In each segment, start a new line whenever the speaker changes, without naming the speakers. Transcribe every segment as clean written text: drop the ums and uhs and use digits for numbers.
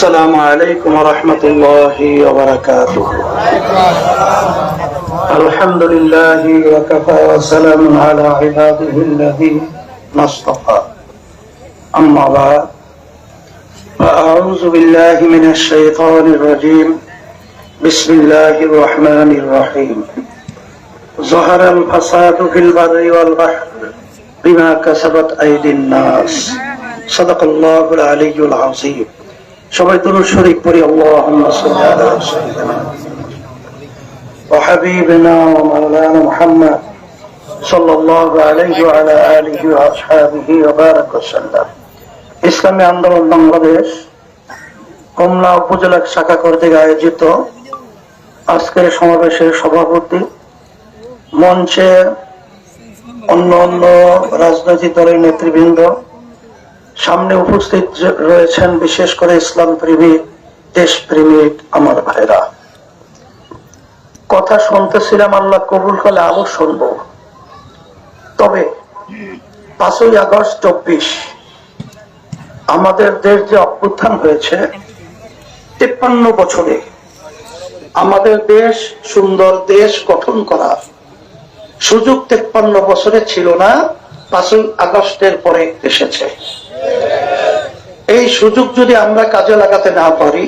السلام عليكم ورحمة الله وبركاته. الحمد لله وكفى وسلام على عباده الذين اصطفى. أما بعد فأعوذ بالله من الشيطان الرجيم. بسم الله الرحمن الرحيم. ظهر الفساد في البر والبحر بما كسبت أيدي الناس. صدق الله العلي العظيم. সবাই দুরূদ শরীফ পড়ি। আল্লাহুম্মা সাল্লি আলা সাইয়্যিদিনা ওয়া হাবিবিনা ওয়া মাওলানা মুহাম্মদ সাল্লাল্লাহু আলাইহি ওয়া আলা আলিহি ওয়া আসহাবিহি ওয়া বারাক ওয়াসাল্লাম। ইসলামী আন্দোলন বাংলাদেশ কমলা উপজেলা শাখা কর্তৃক আয়োজিত আজকের সমাবেশের সভাপতি, মঞ্চে অন্য অন্য রাজনৈতিক দলের নেতৃবৃন্দ, সামনে উপস্থিত রয়েছেন বিশেষ করে ইসলাম প্রেমিক, দেশ প্রেমিক আমার ভাইরা, কথা শুনতেছিলাম, আল্লাহ কবুল করলে আরো শুনবো। তবে 5ই আগস্ট 24 আমাদের দেশ যে অভ্যুত্থান হয়েছে, 53 বছরে আমাদের দেশ সুন্দর দেশ গঠন করার সুযোগ 53 বছরে ছিল না, 5ই আগস্টের পরে এসেছে। এই সুযোগ যদি আমরা কাজে লাগাতে না পারি,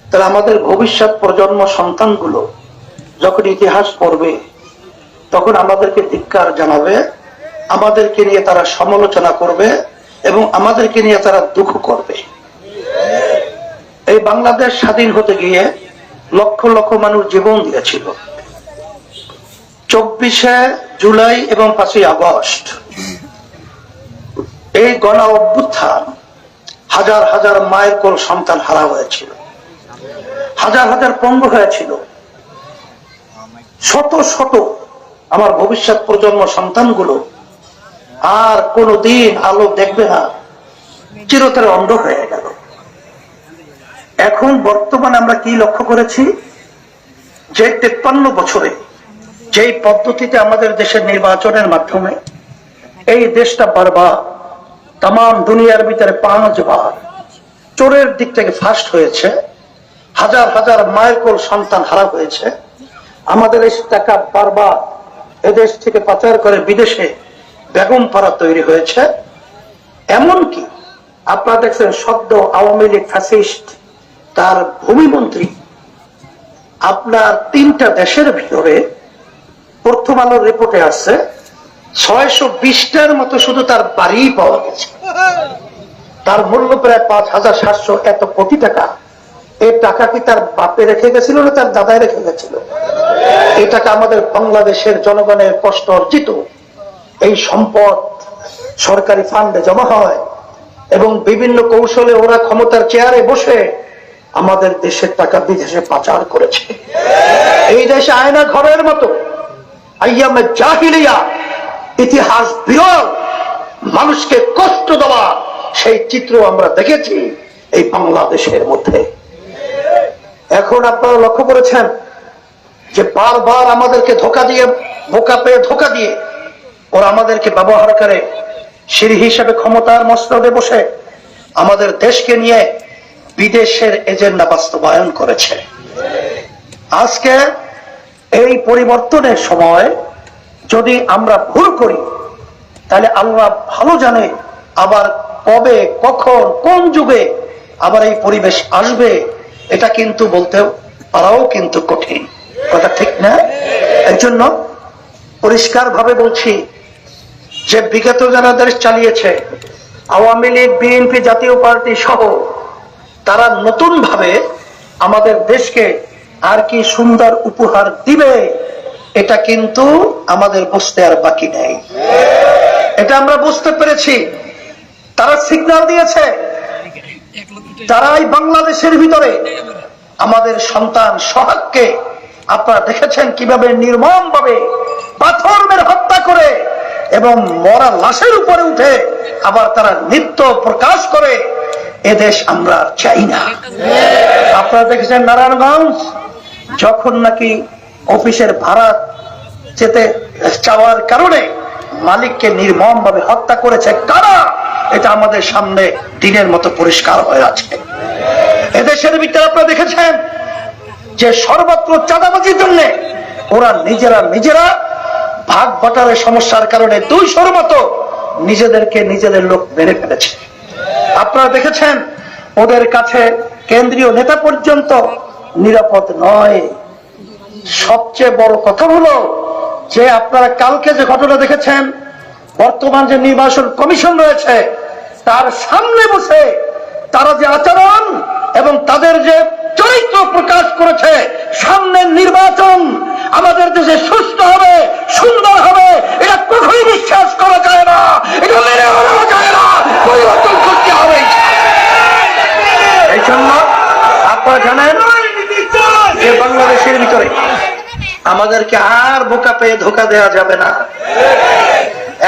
তাহলে আমাদের ভবিষ্যৎ প্রজন্ম সন্তানগুলো যখন ইতিহাস পড়বে তখন আমাদেরকে ধিক্কার জানাবে, আমাদেরকে নিয়ে তারা সমালোচনা করবে এবং আমাদেরকে নিয়ে তারা দুঃখ করবে। এই বাংলাদেশ স্বাধীন হতে গিয়ে লক্ষ লক্ষ মানুষ জীবন দিয়েছিল। 24শে জুলাই এবং 5ই আগস্ট এই গণ অভ্যুত্থান হাজার হাজার মায়ের কোল সন্তান হারা হয়েছিল, হাজার হাজার পঙ্গু হয়েছিল, শত শত আমার ভবিষ্যৎ প্রজন্ম সন্তানগুলো আর কোনদিন আলো দেখবে না, চিরতরে অন্ধ হয়ে গেল। এখন বর্তমানে আমরা কি লক্ষ্য করেছি, যে 53 বছরে যেই পদ্ধতিতে আমাদের দেশের নির্বাচনের মাধ্যমে এই দেশটা বারবার তাম দুনিয়ার ভিতরে 5 বার চোরের দিক থেকে ফার্স্ট হয়েছে, হাজার হাজার মায়ের কোল সন্তান হারা হয়েছে, আমাদের এই টাকা বারবার এদেশ থেকে পাচার করে বিদেশে বেগম পাড়া তৈরি হয়েছে। এমনকি আপনারা দেখছেন সদ্য আওয়ামী লীগ ফ্যাসিস্ট তার ভূমিমন্ত্রী আপনার 3টা দেশের ভিতরে প্রথম আলোর রিপোর্টে আসছে 620টার মতো শুধু তার বাড়ি পাওয়া গেছে। তার মূল্য প্রায় 5700 এত কোটি টাকা। এই টাকা কি তার বাপে রেখে গেছিল না তার দাদাই রেখে গেছিল? এই টাকা আমাদের বাংলাদেশের জনগণের কষ্ট অর্জিত। এই সম্পদ সরকারি ফান্ডে জমা হয় এবং বিভিন্ন কৌশলে ওরা ক্ষমতার চেয়ারে বসে আমাদের দেশের টাকা বিদেশে পাচার করেছে। এই দেশে আয়না ঘরের মতো আইয়ামে জাহিলিয়া ইতিহাস বিরল মানুষকে কষ্ট দেওয়া সেই চিত্র আমরা দেখেছি এই বাংলাদেশের মধ্যে। এখন আপনারা লক্ষ্য করেছেন যে বারবার আমাদেরকে ধোঁকা দিয়ে, বোকা পেয়ে ধোঁকা দিয়ে ওরা আমাদেরকে ব্যবহার করে সিঁড়ি হিসাবে ক্ষমতার মস্তদে বসে আমাদের দেশকে নিয়ে বিদেশের এজেন্ডা বাস্তবায়ন করেছে। আজকে এই পরিবর্তনের সময় যদি আমরা ভুল করি, তাহলে আল্লাহ ভালো জানে আবার কবে, কখন, কোন যুগে আবার এই পরিবেশ আসবে, এটা কিন্তু বলতে পারাও কিন্তু কঠিন, কথা ঠিক না? এর জন্য পরিষ্কার ভাবে বলছি যে বিগত যারা দেশ চালিয়েছে আওয়ামী লীগ, বিএনপি, জাতীয় পার্টি সহ, তারা নতুন ভাবে আমাদের দেশকে আর কি সুন্দর উপহার দিবে, এটা কিন্তু আমাদের বুঝতে আর বাকি নেই। এটা আমরা বুঝতে পেরেছি। তারা সিগন্যাল দিয়েছে, তারাই বাংলাদেশের ভিতরে আমাদের সন্তান সোহাগকে আপনারা দেখেছেন কিভাবে নির্মম ভাবে পাথর মেরে হত্যা করে এবং মরা লাশের উপরে উঠে আবার তারা নৃত্য প্রকাশ করে। এদেশ আমরা চাই না। আপনারা দেখেছেন নারায়ণগঞ্জ যখন নাকি অফিসের ভাড়া যেতে চাওয়ার কারণে মালিককে নির্মম ভাবে হত্যা করেছে কারা, এটা আমাদের সামনে দিনের মতো পরিষ্কার হয়ে আছে। এদেশের ভিতরে আপনারা দেখেছেন যে সর্বত্র চাঁদাবাজির জন্য ওরা নিজেরা ভাগ বাটারের সমস্যার কারণে 200-র মতো নিজেদের লোক মেরে ফেলেছে। আপনারা দেখেছেন ওদের কাছে কেন্দ্রীয় নেতা পর্যন্ত নিরাপদ নয়। সবচেয়ে বড় কথা হলো যে আপনারা কালকে যে ঘটনা দেখেছেন, বর্তমান যে নির্বাচন কমিশন রয়েছে তার সামনে বসে তারা যে আচরণ এবং তাদের যে চরিত্র প্রকাশ করেছে, সামনের নির্বাচন আমাদের দেশে সুষ্ঠু হবে, সুন্দর হবে, এটা কখনোই বিশ্বাস করা যায় না, এটা মেনে নেওয়া যায় না, পরিবর্তন করতে হবে। এই জন্য আপনারা জানেন যে বাংলাদেশের ভিতরে আমাদেরকে আর বোকা পেয়ে ধোকা দেওয়া যাবে না।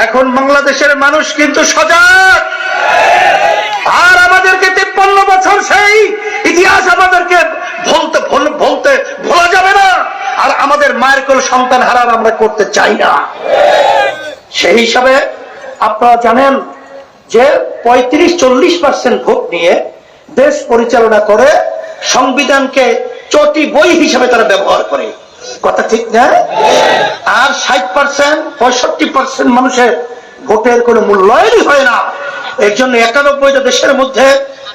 এখন বাংলাদেশের মানুষ কিন্তু সজাগ, আর আমাদেরকে 53 বছর সেই ইতিহাস আমাদেরকে ভোলা যাবে না, আর আমাদের মায়ের কোল সন্তান হারাম আমরা করতে চাই না। সেই হিসাবে আপনারা জানেন যে 35-40% ভোট নিয়ে দেশ পরিচালনা করে, সংবিধানকে চটি বই হিসাবে তারা ব্যবহার করে, কথা ঠিক না? আর 60%-65% মানুষের ভোটের কোনো মূল্যায়নই হয় না। এর জন্য 91টা দেশের মধ্যে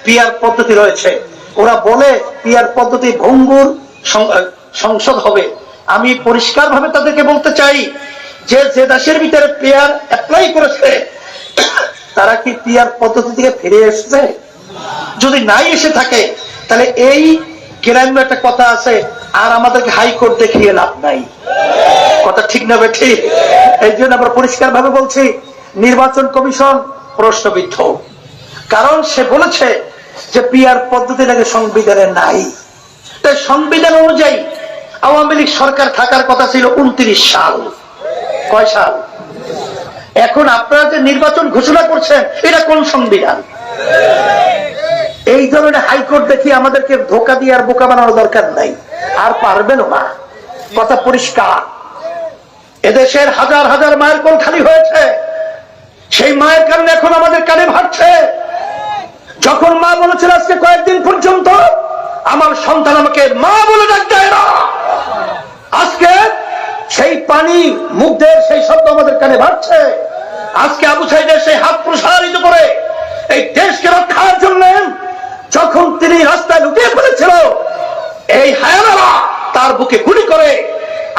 পিআর পদ্ধতি রয়েছে। ওরা বলে পিআর পদ্ধতি ভঙ্গুর সংসদ হবে। আমি পরিষ্কার ভাবে তাদেরকে বলতে চাই যে দেশের ভিতরে পিআর অ্যাপ্লাই করেছে তারা কি পিআর পদ্ধতি থেকে ফিরে এসেছে? যদি নাই এসে থাকে তাহলে এই গ্রাম্য একটা কথা আছে, আর আমাদেরকে হাইকোর্ট দেখিয়ে লাভ নাই, কথা ঠিক না ঠিক? এই জন্য আমরা পরিষ্কার ভাবে বলছি নির্বাচন কমিশন প্রশ্নবিদ্ধ, কারণ সে বলেছে যে পিআর পদ্ধতি নাকি সংবিধানে নাই। তাই সংবিধান অনুযায়ী আওয়ামী লীগ সরকার থাকার কথা ছিল 29 সাল। কয় সাল? এখন আপনারা যে নির্বাচন ঘোষণা করছেন এটা কোন সংবিধান? এই ধরনের হাইকোর্ট দেখি আমাদেরকে ধোকা দিয়ে আর বোকা বানানোর দরকার নাই, আর পারবেন না, কথা পরিষ্কার। এদেশের হাজার হাজার মায়ের কোল খালি হয়েছে, সেই মায়ের কারণে এখন আমাদের কানে ভাটছে। যখন মা বলেছিল আজকে কয়েকদিন পর্যন্ত আমার সন্তান আমাকে মা বলে ডাক দেয় না, আজকে সেই পানি মুগ্ধের সেই শব্দ আমাদের কানে ভাটছে। আজকে আবু সাইদের সেই হাত প্রসারিত করে এই দেশকে রক্ষার জন্য যখন তিনি রাস্তায় লুকিয়ে পড়েছিল, এই হায়ানারা তার বুকে গুলি করে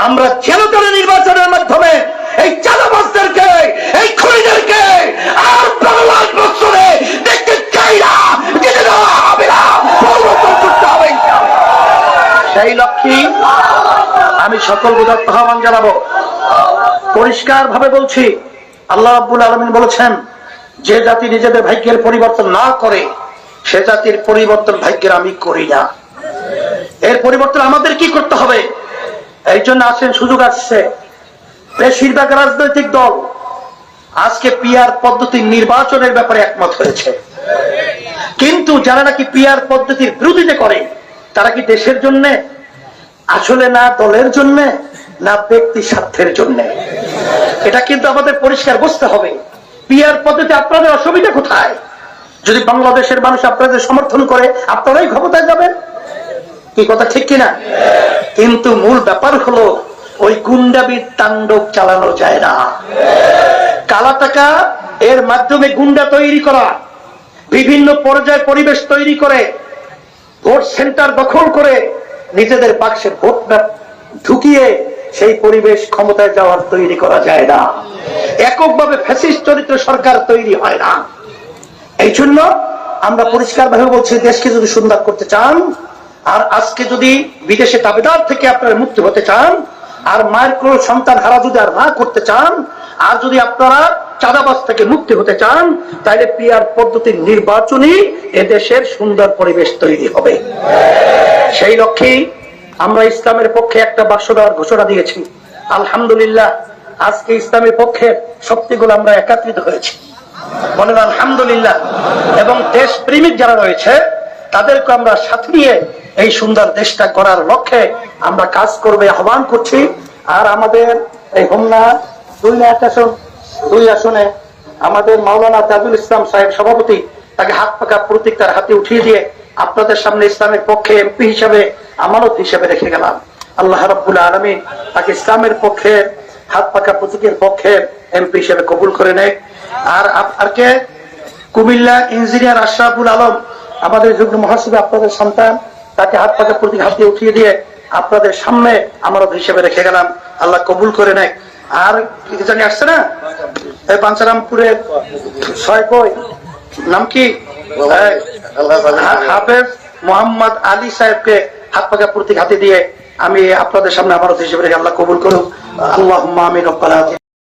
আমরা জেলতলে নির্বাচনের মাধ্যমে এই চাঁদাবাজদেরকে, এই খুনিদেরকে আর 5 বছরে দেখতে চাই না, যেতে দেওয়া হবে না, পরিবর্তন করতে হবে। সেই লক্ষ্যে আমি সকল বিদগ্ধ আহ্বান জানাবো, পরিষ্কার ভাবে বলছি, আল্লাহ রাব্বুল আলামিন বলেছেন যে জাতি নিজেদের ভাগ্যের পরিবর্তন না করে সে জাতির পরিবর্তন ভাগ্যের আমি করি না। এর পরিবর্তন আমাদের কি করতে হবে? এই জন্য আসেন, সুযোগ আসছে, বেশিরভাগ রাজনৈতিক দল আজকে পিআর পদ্ধতির নির্বাচনের ব্যাপারে একমত হয়েছে, কিন্তু যারা নাকি পিআর পদ্ধতির বিরোধিতা করে তারা কি দেশের জন্য? আসলে না দলের জন্য, না ব্যক্তি স্বার্থের জন্য। এটা কিন্তু আমাদের পরিষ্কার বুঝতে হবে। পিআর পদ্ধতি আপনাদের অসুবিধা কোথায়? যদি বাংলাদেশের মানুষ আপনাদের সমর্থন করে আপনারাই ক্ষমতায় যাবেন, কি কথা ঠিক কিনা? কিন্তু মূল ব্যাপার হলো ওই গুন্ডাবির তাণ্ডব চালানো যায় না। কালা টাকা এর মাধ্যমে গুন্ডা তৈরি করা, বিভিন্ন পর্যায়ে পরিবেশ তৈরি করে ভোট সেন্টার দখল করে নিজেদের বাক্সে ভোট ঢুকিয়ে সেই পরিবেশ ক্ষমতায় যাওয়ার তৈরি করা যায় না। এককভাবে ফ্যাসিস্ট চরিত্র সরকার তৈরি হয় না। এই জন্য আমরা পরিষ্কার ভাবে বলছি, দেশকে যদি সুন্দর করতে চান, আর আজকে যদি বিদেশে দাবিদার থেকে আপনারা মুক্তি হতে চান, আর মায়ের কোন সন্তান হারা যদি আর না করতে চান, আর যদি আপনারা চাঁদাবাজ থেকে মুক্তি হতে চান, তাহলে পিআর পদ্ধতির নির্বাচনই এদেশের সুন্দর পরিবেশ তৈরি হবে। সেই লক্ষ্যে আমরা ইসলামের পক্ষে একটা বাক্স দেওয়ার ঘোষণা দিয়েছি। আলহামদুলিল্লাহ, আজকে ইসলামের পক্ষের শক্তিগুলো আমরা একত্রিত হয়েছি, বলেন আলহামদুলিল্লাহ। এবং দেশ প্রেমিক যারা রয়েছে তাদেরকে আমরা সাথে নিয়ে এই সুন্দর দেশটা করার লক্ষ্যে আমরা কাজ করবে আহ্বান করছি। আর আমাদের এই হোমনা 2 আসনে আমাদের মাওলানা তাজুল ইসলাম সাহেব সভাপতি, তাকে হাত পাকা প্রতীক তার হাতে উঠিয়ে দিয়ে আপনাদের সামনে ইসলামের পক্ষে এমপি হিসাবে আমানত হিসাবে রেখে গেলাম। আল্লাহ রাব্বুল আলামিন তাকে ইসলামের পক্ষে হাত পাকা প্রতীকের পক্ষে এমপি হিসেবে কবুল করে নেয়। আর আপনাকে কুমিল্লা ইঞ্জিনিয়ার আশরাফুল আলম আমাদের যুগ্ম মহাসচিব আপনাদের সন্তান, তাকে হাত পাকা প্রতীক হাত দিয়ে উঠিয়ে দিয়ে আপনাদের সামনে আমানত হিসেবে রেখে গেলাম। আল্লাহ কবুল করে নেয়। আর কি জানি আসছে না এই পাঞ্চারামপুরের 6 কই নাম কি হাফেজ মোহাম্মদ আলী সাহেবকে হাত পাকা প্রতীক হাতে দিয়ে আমি আপনাদের সামনে আমানত হিসেবে রেখে আল্লাহ কবুল করুক। আল্লাহুম্মা আমিন।